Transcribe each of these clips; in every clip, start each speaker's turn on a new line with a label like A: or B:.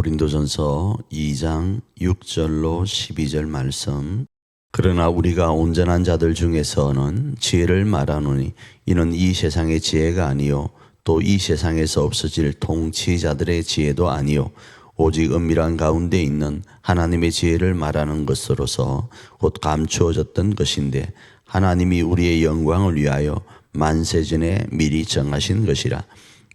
A: 고린도전서 2장 6절로 12절 말씀. 그러나 우리가 온전한 자들 중에서는 지혜를 말하노니 이는 이 세상의 지혜가 아니요 또 이 세상에서 없어질 통치자들의 지혜도 아니요 오직 은밀한 가운데 있는 하나님의 지혜를 말하는 것으로서 곧 감추어졌던 것인데 하나님이 우리의 영광을 위하여 만세전에 미리 정하신 것이라.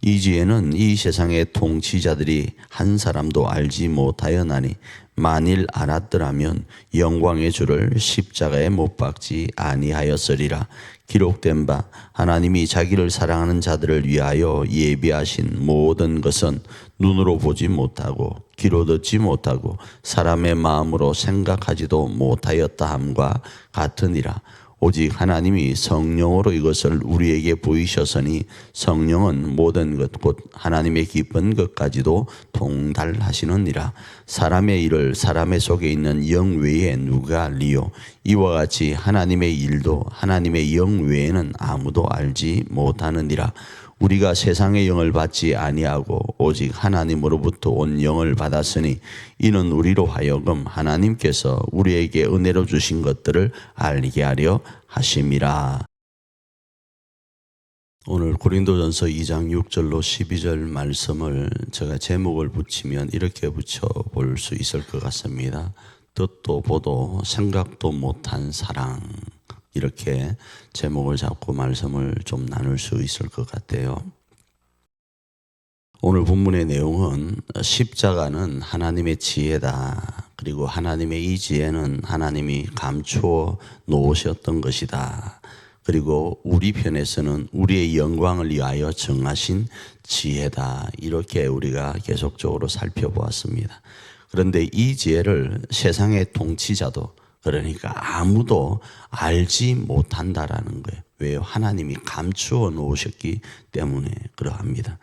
A: 이 지혜는 이 세상의 통치자들이 한 사람도 알지 못하였나니 만일 알았더라면 영광의 주를 십자가에 못 박지 아니하였으리라. 기록된 바 하나님이 자기를 사랑하는 자들을 위하여 예비하신 모든 것은 눈으로 보지 못하고 귀로 듣지 못하고 사람의 마음으로 생각하지도 못하였다 함과 같으니라. 오직 하나님이 성령으로 이것을 우리에게 보이셨으니 성령은 모든 것 곧 하나님의 깊은 것까지도 통달하시느니라. 사람의 일을 사람의 속에 있는 영 외에 누가 알리요? 이와 같이 하나님의 일도 하나님의 영 외에는 아무도 알지 못하느니라. 우리가 세상의 영을 받지 아니하고 오직 하나님으로부터 온 영을 받았으니 이는 우리로 하여금 하나님께서 우리에게 은혜로 주신 것들을 알게 하려 하심이라. 오늘 고린도전서 2장 6절로 12절 말씀을 제가 제목을 붙이면 이렇게 붙여볼 수 있을 것 같습니다. 듣도 보도 생각도 못한 사랑. 이렇게 제목을 잡고 말씀을 좀 나눌 수 있을 것 같아요. 오늘 본문의 내용은 십자가는 하나님의 지혜다. 그리고 하나님의 이 지혜는 하나님이 감추어 놓으셨던 것이다. 그리고 우리 편에서는 우리의 영광을 위하여 정하신 지혜다. 이렇게 우리가 계속적으로 살펴보았습니다. 그런데 이 지혜를 세상의 통치자도 그러니까 아무도 알지 못한다라는 거예요. 왜요? 하나님이 감추어 놓으셨기 때문에 그러합니다.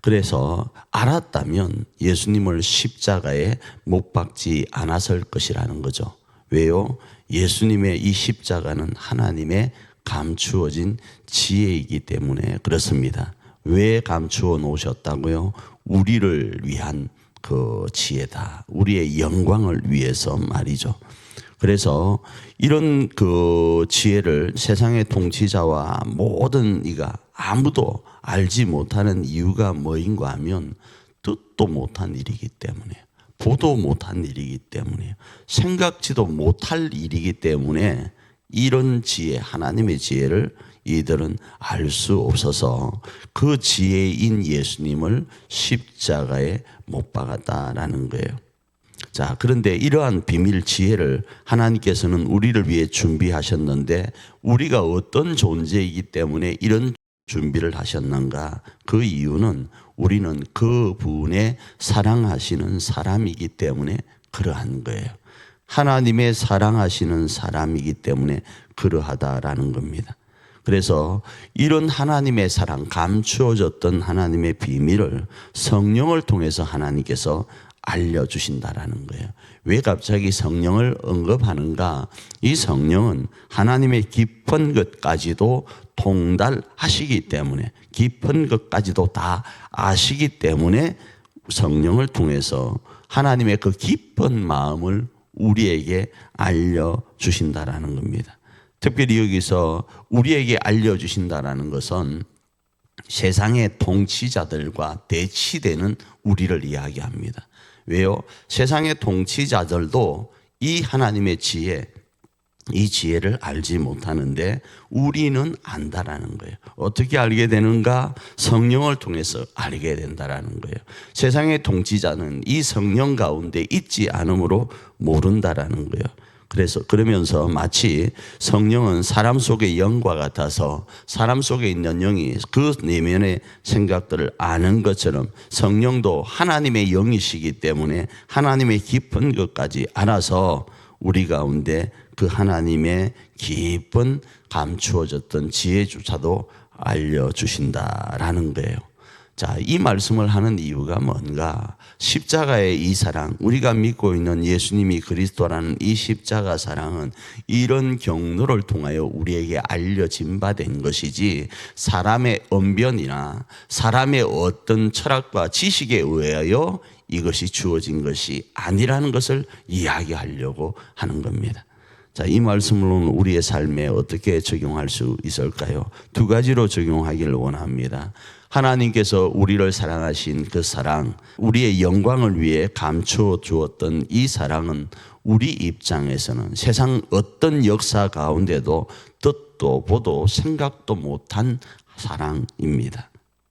A: 그래서 알았다면 예수님을 십자가에 못 박지 않았을 것이라는 거죠. 왜요? 예수님의 이 십자가는 하나님의 감추어진 지혜이기 때문에 그렇습니다. 왜 감추어 놓으셨다고요? 우리를 위한 그 지혜다. 우리의 영광을 위해서 말이죠. 그래서 이런 그 지혜를 세상의 통치자와 모든 이가 아무도 알지 못하는 이유가 뭐인가 하면 듣도 못한 일이기 때문에 보도 못한 일이기 때문에 생각지도 못할 일이기 때문에 이런 지혜, 하나님의 지혜를 이들은 알 수 없어서 그 지혜인 예수님을 십자가에 못 박았다라는 거예요. 자, 그런데 이러한 비밀 지혜를 하나님께서는 우리를 위해 준비하셨는데 우리가 어떤 존재이기 때문에 이런 준비를 하셨는가? 그 이유는 우리는 그 분의 사랑하시는 사람이기 때문에 그러한 거예요. 하나님의 사랑하시는 사람이기 때문에 그러하다라는 겁니다. 그래서 이런 하나님의 사랑, 감추어졌던 하나님의 비밀을 성령을 통해서 하나님께서 알려주신다라는 거예요. 왜 갑자기 성령을 언급하는가? 이 성령은 하나님의 깊은 것까지도 통달하시기 때문에 깊은 것까지도 다 아시기 때문에 성령을 통해서 하나님의 그 깊은 마음을 우리에게 알려주신다라는 겁니다. 특별히 여기서 우리에게 알려주신다라는 것은 세상의 통치자들과 대치되는 우리를 이야기합니다. 왜요? 세상의 통치자들도 이 하나님의 지혜, 이 지혜를 알지 못하는데 우리는 안다라는 거예요. 어떻게 알게 되는가? 성령을 통해서 알게 된다라는 거예요. 세상의 통치자는 이 성령 가운데 있지 않으므로 모른다라는 거예요. 그러면서 마치 성령은 사람 속의 영과 같아서 사람 속에 있는 영이 그 내면의 생각들을 아는 것처럼 성령도 하나님의 영이시기 때문에 하나님의 깊은 것까지 알아서 우리 가운데 그 하나님의 깊은 감추어졌던 지혜조차도 알려주신다라는 거예요. 자, 이 말씀을 하는 이유가 뭔가? 십자가의 이 사랑, 우리가 믿고 있는 예수님이 그리스도라는 이 십자가 사랑은 이런 경로를 통하여 우리에게 알려진 바 된 것이지 사람의 언변이나 사람의 어떤 철학과 지식에 의하여 이것이 주어진 것이 아니라는 것을 이야기하려고 하는 겁니다. 자, 이 말씀으로는 우리의 삶에 어떻게 적용할 수 있을까요? 두 가지로 적용하기를 원합니다. 하나님께서 우리를 사랑하신 그 사랑, 우리의 영광을 위해 감추어 주었던 이 사랑은 우리 입장에서는 세상 어떤 역사 가운데도 듣도 보도 생각도 못한 사랑입니다.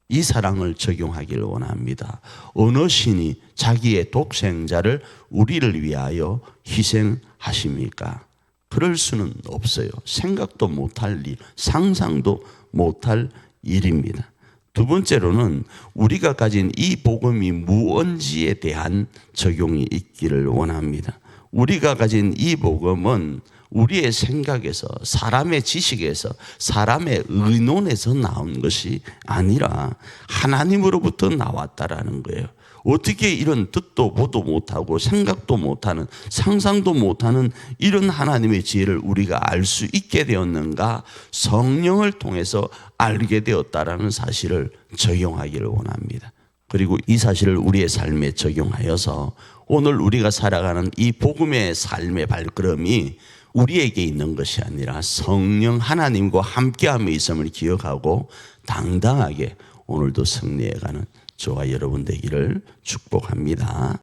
A: 이 사랑을 적용하기를 원합니다. 어느 신이 자기의 독생자를 우리를 위하여 희생하십니까? 그럴 수는 없어요. 생각도 못할 일, 상상도 못할 일입니다. 두 번째로는 우리가 가진 이 복음이 무언지에 대한 적용이 있기를 원합니다. 우리가 가진 이 복음은 우리의 생각에서, 사람의 지식에서, 사람의 의논에서 나온 것이 아니라 하나님으로부터 나왔다라는 거예요. 어떻게 이런 듣도 보도 못하고 생각도 못하는, 상상도 못하는 이런 하나님의 지혜를 우리가 알 수 있게 되었는가? 성령을 통해서 알게 되었다라는 사실을 적용하기를 원합니다. 그리고 이 사실을 우리의 삶에 적용하여서 오늘 우리가 살아가는 이 복음의 삶의 발걸음이 우리에게 있는 것이 아니라 성령 하나님과 함께함에 있음을 기억하고 당당하게 오늘도 승리해가는 저와 여러분 되기를 축복합니다.